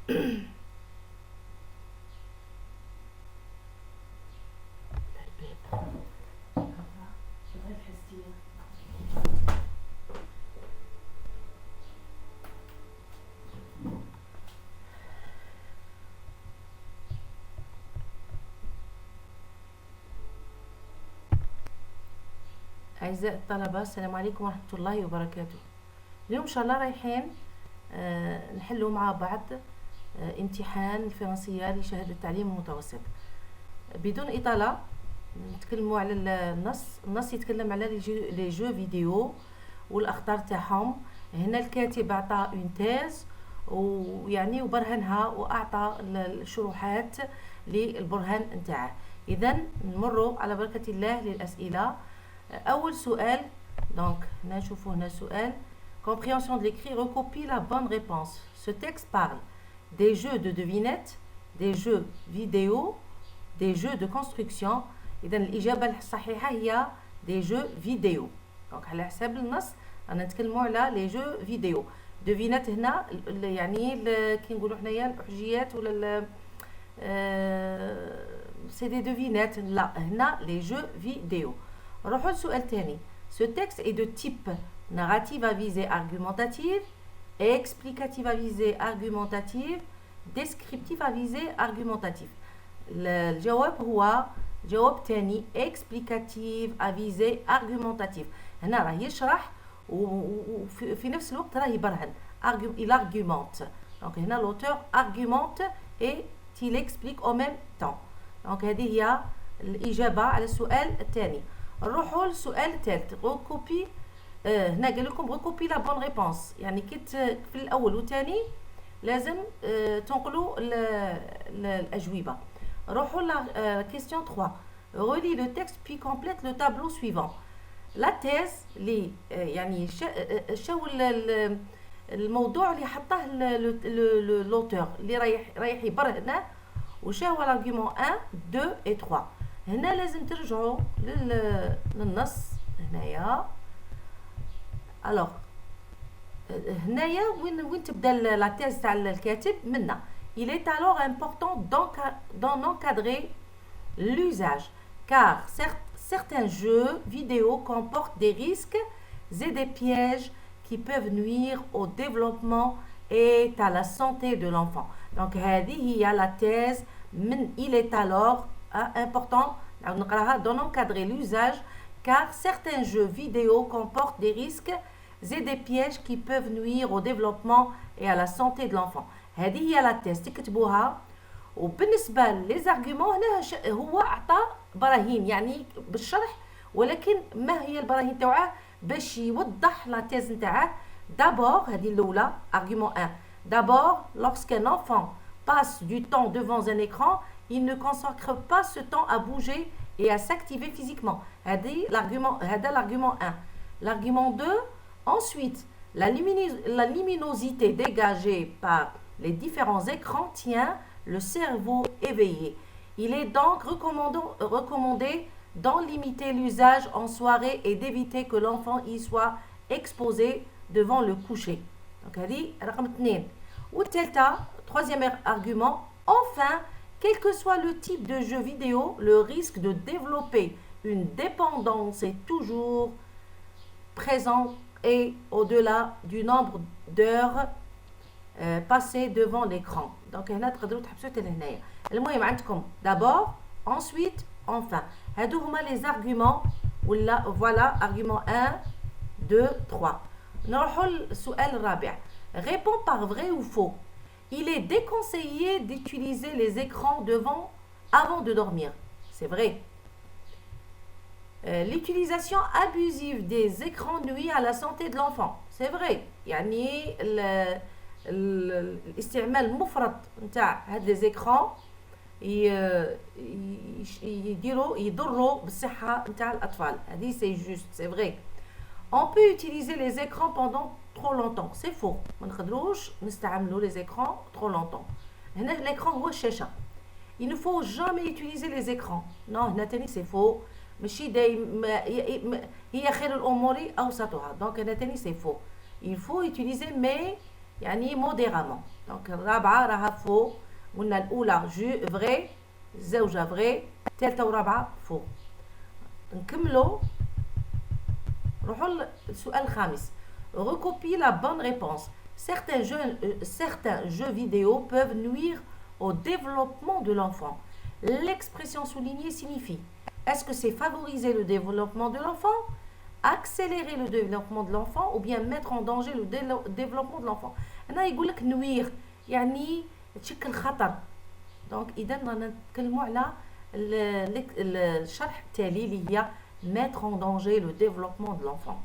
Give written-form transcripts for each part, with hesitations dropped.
أعزائي الطلبة، السلام عليكم ورحمة الله وبركاته. اليوم إن شاء الله رايحين نحلوا مع بعض امتحان الفرنسية لشهادة التعليم المتوسط. بدون إطالة نتكلموا على النص يتكلم على لي جو فيديو والأخطار تاعهم. هنا الكاتب أعطى اون تيز ويعني وبرهنها وأعطى الشروحات للبرهان نتاعه. إذا نمروا على بركة الله للأسئلة. أول سؤال، donc هنا نشوفوا هنا سؤال compréhension de l'écrit, recopie la bonne réponse. Ce texte parle des jeux de devinettes, des jeux vidéo, des jeux de construction. إذا الإجابة الصحيحة هي des jeux vidéo. donc على حساب النص أنا نتكلموا على les jeux vidéo. devinette هنا يعني كي نقولوا حنايا الحجيات ولا c'est des devinettes. لا هنا les jeux vidéo. نروحوا لسؤال تاني. Ce texte est de type narrative à visée argumentative, explicative à visée argumentative, descriptif à visée argumentative. الجواب هو جواب تاني explicative à visée argumentative. هنا راه يشرح وفي نفس الوقت راه يبرهن. il argumente. donc هنا l'auteur argumente et il explique en même temps. donc هذه هي الإجابة على السؤال الثاني. نروحوا للسؤال الثالث. recopie هنا قال لكم recopie la bonne réponse، يعني كنت في الأول والثاني لازم تنقلوا الأجوبة. نروحوا ل question 3. relis le texte puis complète le tableau suivant. la thèse اللي يعني شو الموضوع اللي حطه l'auteur اللي رايح يبرهنه وشو هو l'argument 1 2 et 3. هنا لازم ترجعوا للنص هنايا. الوغ هنايا وين تبدا لا تيز تاع الكاتب منا. il est alors important d'en encadrer l'usage car certains jeux vidéo comportent des risques et des pièges qui peuvent nuire au développement et à la santé de l'enfant. donc هذه هي la thèse من il est alors important d'en encadrer l'usage car certains jeux vidéo comportent des risques et des pièges qui peuvent nuire au développement et à la santé de l'enfant. هذه هي لا تيست تكتبوها. وبالنسبة للارغيومون هنا هو أعطى براهين يعني بالشرح، ولكن ما هي البراهين تاعه باش يوضح لا تيز نتاعه. d'abord هذه الأولى argument 1. d'abord lorsqu'un enfant passe du temps devant un écran, il ne consacre pas ce temps à bouger et à s'activer physiquement. هذا l'argument 1. l'argument 2. ensuite la luminosité dégagée par les différents écrans tient le cerveau éveillé. il est donc recommandé d'en limiter l'usage en soirée et d'éviter que l'enfant y soit exposé devant le coucher. donc هذه رقم 2. والثالثة troisième argument. enfin, quel que soit le type de jeu vidéo, le risque de développer une dépendance est toujours présent et au-delà du nombre d'heures passées devant l'écran. donc هنا تقدروا تحبسوا حتى لهنايا. المهم عندكم d'abord, ensuite, enfin. هادو هما les arguments ولا voilà argument 1 2 3. نروحوا للسؤال الرابع. réponds par vrai ou faux. il est déconseillé d'utiliser les écrans avant de dormir. c'est vrai. l'utilisation abusive des écrans nuit à la santé de l'enfant. c'est vrai. يعني الاستعمال المفرط نتاع هاد les écrans يضروا بالصحة نتاع الأطفال. هذه c'est juste, c'est vrai. on peut utiliser les écrans pendant trop longtemps. c'est faux. ما نقدروش نستعملوا les écrans trop longtemps. هنا l'écran هو الشاشة. il ne faut jamais utiliser les écrans. non هنا تاني c'est faux. ماشي دايما هي خير الأمور أوسطها. donc هنا تاني c'est faux. il faut utiliser mais يعني modérément. Donc الرابعة راها فو. قلنا الأولى جو vrai، الزوجة vrai، الثالثة ورابعة فو. نكملوا نروحوا للسؤال الخامس. Recopie la bonne réponse. Certains jeux vidéo peuvent nuire au développement de l'enfant. L'expression soulignée signifie: est-ce que c'est favoriser le développement de l'enfant, accélérer le développement de l'enfant, ou bien mettre en danger le développement de l'enfant? هنا يقول لك نوير يعني تشكل خطر. دونك اذا رانا نتكلموا على الشرح التالي اللي هي mettre en danger le développement de l'enfant.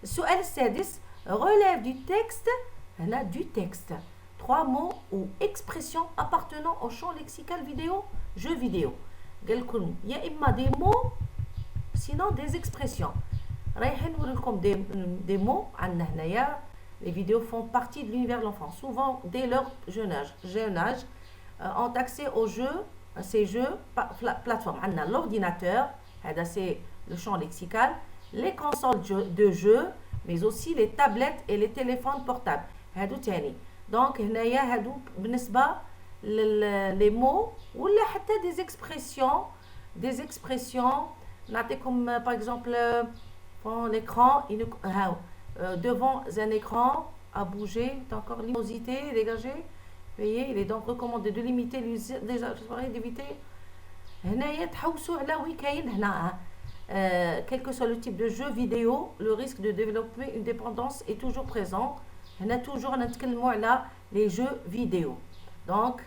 السؤال السادس. relève du texte. هنا du texte 3 mots ou expressions appartenant au champ lexical vidéo jeu vidéo. قال لكم يا اما des mots sinon des expressions. رايحين نوري لكم des mots. عندنا هنايا les vidéos font partie de l'univers de l'enfant. Souvent dès leur jeune âge ont accès aux jeux, ces jeux plateformes. عندنا l'ordinateur, c'est le champ lexical, les consoles de jeux, mais aussi les tablettes et les téléphones portables. هادو تاني. Donc هنايا هادو بالنسبة les mots ولا حتى des expressions. نعطيكم par exemple devant l'écran, devant un écran à bouger, encore luminosité dégagée. Voyez, il est donc recommandé de limiter l'usage d'éviter. هنايا تحوسوا على وين كاين هنا. Quel que soit le type de jeu vidéo, le risque de développer une dépendance est toujours présent. On a toujours les jeux vidéo. Donc,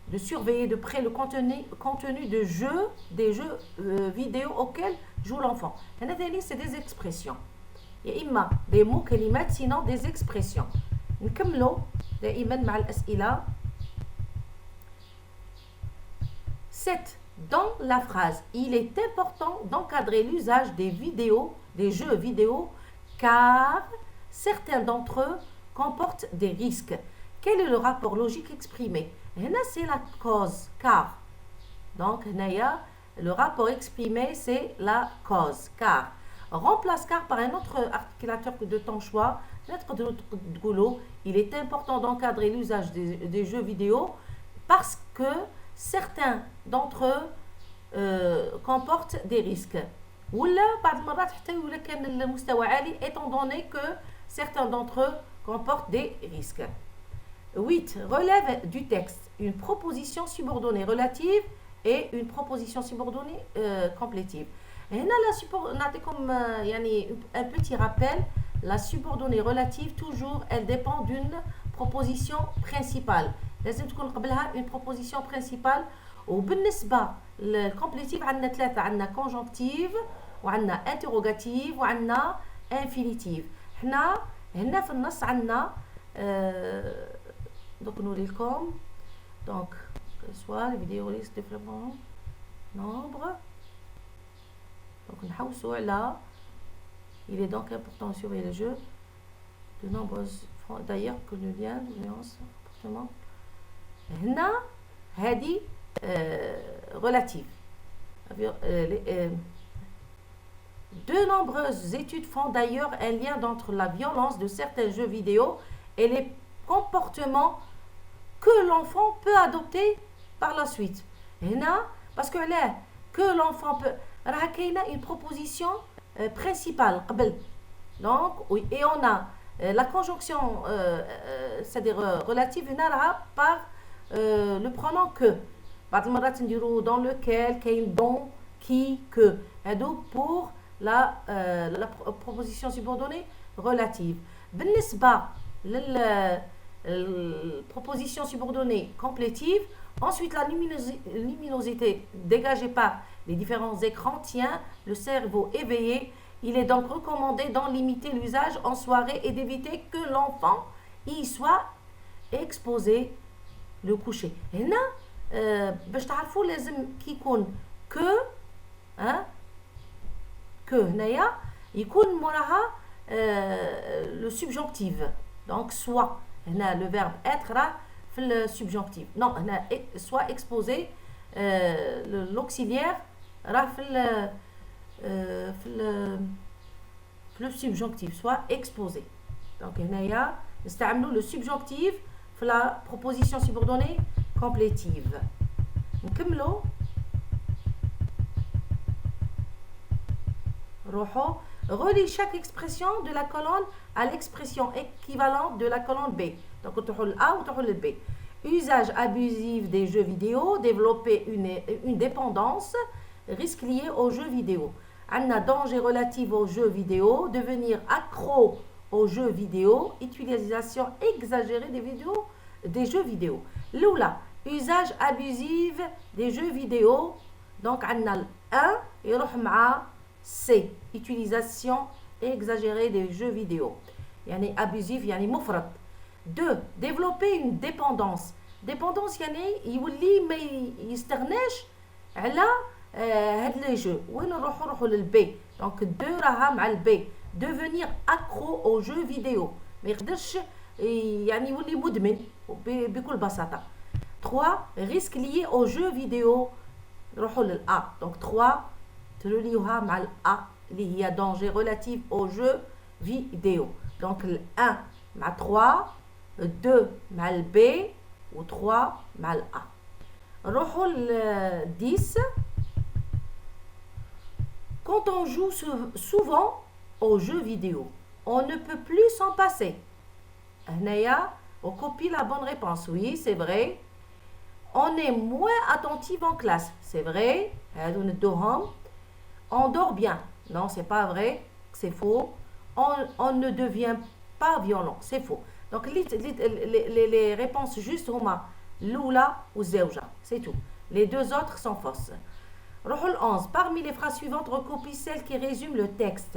de surveiller de près le contenu de jeux, des jeux vidéo auxquels joue l'enfant. C'est des expressions. Il y a des mots كلمات, sinon des expressions. نكملوا دائما مع الأسئلة. 7. Dans la phrase, il est important d'encadrer l'usage des jeux vidéo, car certains d'entre eux comportent des risques. Quel est le rapport logique exprimé? Là, c'est la cause, car. Donc, le rapport exprimé, c'est la cause, car. Remplace car par un autre articulateur de ton choix. Il est important d'encadrer l'usage des jeux vidéo parce que certains d'entre eux comportent des risques. ولا بعض المرات حتى يقول لك كان المستوى عالي étant donné que certains d'entre eux comportent des risques. 8. Relève du texte une proposition subordonnée relative et une proposition subordonnée complétive. هنا نعطيكم يعني un petit rappel. La subordonnée relative toujours elle dépend d'une proposition principale. لازم تكون قبلها une proposition principale. وبالنسبة للcomplétive عندنا ثلاثة. عندنا conjonctive وعندنا interrogative وعندنا infinitive. حنا هنا في النص عندنا دوك نوري لكم. donc soit les vidéos risque de développement nombre. donc نحوسوا على il est donc important de surveiller le jeu de nombreuses d'ailleurs que le lien de nuance comportement. هنا هذه relative. De nombreuses études font d'ailleurs un lien entre la violence de certains jeux vidéo et les comportements que l'enfant peut adopter par la suite. هنا parce que là que l'enfant peut راه كاينه une proposition principale قبل. donc et on a la conjonction c'est-à-dire relative هنا راها par le pronom que. بعض المرات نديرو dans lequel كاين dont qui que. هادو pour la proposition subordonnée relative. بالنسبة proposition subordonnée complétive, ensuite la luminosité dégagée par les différents écrans tient le cerveau éveillé. Il est donc recommandé d'en limiter l'usage en soirée et d'éviter que l'enfant y soit exposé le coucher. هنا باش تعرفوا لازم كي يكون que هنايا يكون موراها le subjonctif. donc soit هنا le verbe être راه في le subjonctif. non هنا soit exposé l'auxiliaire راه في le subjonctif soit exposé. donc هنايا نستعملوا le subjonctif في la proposition subordonnée complétive. نكملوا. روحوا. Relie chaque expression de la colonne à l'expression équivalente de la colonne B. Donc, on a le A ou on a le B. Usage abusif des jeux vidéo, développer une dépendance, risque lié aux jeux vidéo. On a danger relatif aux jeux vidéo, devenir accro aux jeux vidéo, utilisation exagérée des jeux vidéo. L'oula, usage abusif des jeux vidéo. Donc, on a le 1 et on a C, utilisation exagérée des jeux vidéo. Yani abusif, yani mufrad. 2. Développer une dépendance. Dépendance, يعني يولي ما يستغناش على هاد لي جو. وين نروحوا للبي. دونك 2 راها مع البي. Devenir accro aux jeux vidéo. ما يقدرش يعني يولي مدمن بكل بساطة. 3. Risque lié aux jeux vidéo. نروحوا للA. Donc 3 تروليوها مع الA اللي هي danger relatif aux jeux vidéo. Donc le 1 مع 3, 2 مع le B ou 3 مع le A. نروحوا ل 10. Quand on joue souvent aux jeux vidéo, on ne peut plus s'en passer. هنايا on copie la bonne réponse. Oui, c'est vrai. On est moins attentif en classe. C'est vrai. هادو ندوهم. On dort bien. Non, c'est pas vrai. C'est faux. On ne devient pas violent. C'est faux. Donc, les réponses justes, huma l'oula ou zewja. C'est tout. Les deux autres sont fausses. Rohul 11. Parmi les phrases suivantes, recopie celles qui résument le texte.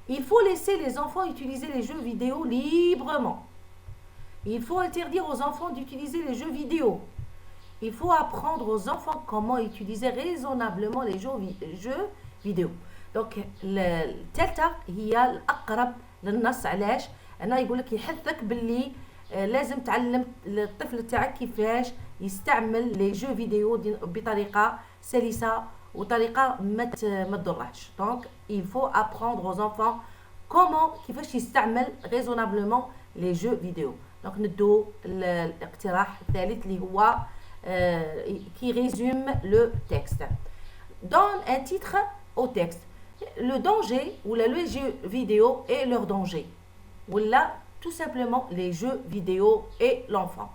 Il faut laisser les enfants utiliser les jeux vidéo librement. Il faut interdire aux enfants d'utiliser les jeux vidéo. Il faut apprendre aux enfants comment utiliser raisonnablement les jeux vidéo. دونك الثالثه هي الاقرب للنص. علاش؟ انا يقول لك يحثك باللي لازم تعلم الطفل تاعك كيفاش يستعمل لي جو فيديو بطريقه سلسه وطريقه ما تضرهش. دونك il faut apprendre aux enfants comment كيفاش يستعمل raisonnablement les jeux vidéo. دونك ندو الاقتراح الثالث اللي هو qui résume le texte. Donne un titre au texte. Le danger ou les jeux vidéo et leur danger. Ou là, tout simplement les jeux vidéo et l'enfant.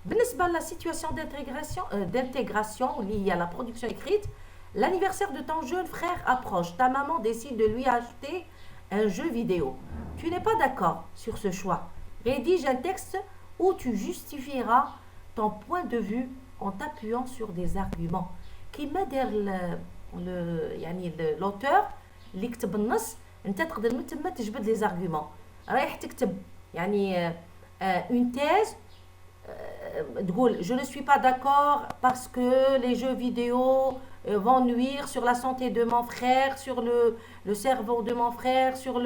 بالنسبة la situation d'intégration liée à la production écrite, l'anniversaire de ton jeune frère approche. Ta maman décide de lui acheter un jeu vidéo. Tu n'es pas d'accord sur ce choix. Rédige un texte où tu justifieras ton point de vue en t'appuyant sur des arguments. كيما دار يعني l'auteur اللي كتب النص انت تقدر من تما تجبد لي زارغومون. رايح تكتب يعني une thèse تقول je ne suis pas d'accord parce que les jeux vidéo vont nuire sur la santé de mon frère, sur le cerveau de mon frère, sur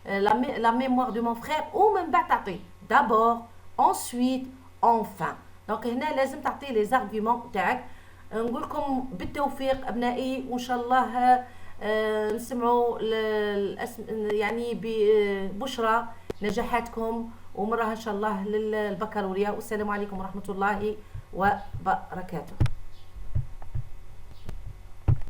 la mémoire de mon frère. ومن بعد تعطي d'abord, ensuite, enfin. Donc هنا لازم تعطي لي زارغومون تاعك. نقول لكم بالتوفيق ابنائي وان شاء الله نسمعوا يعني ببشرى نجاحاتكم ومرها ان شاء الله للبكالوريا. والسلام عليكم ورحمه الله وبركاته.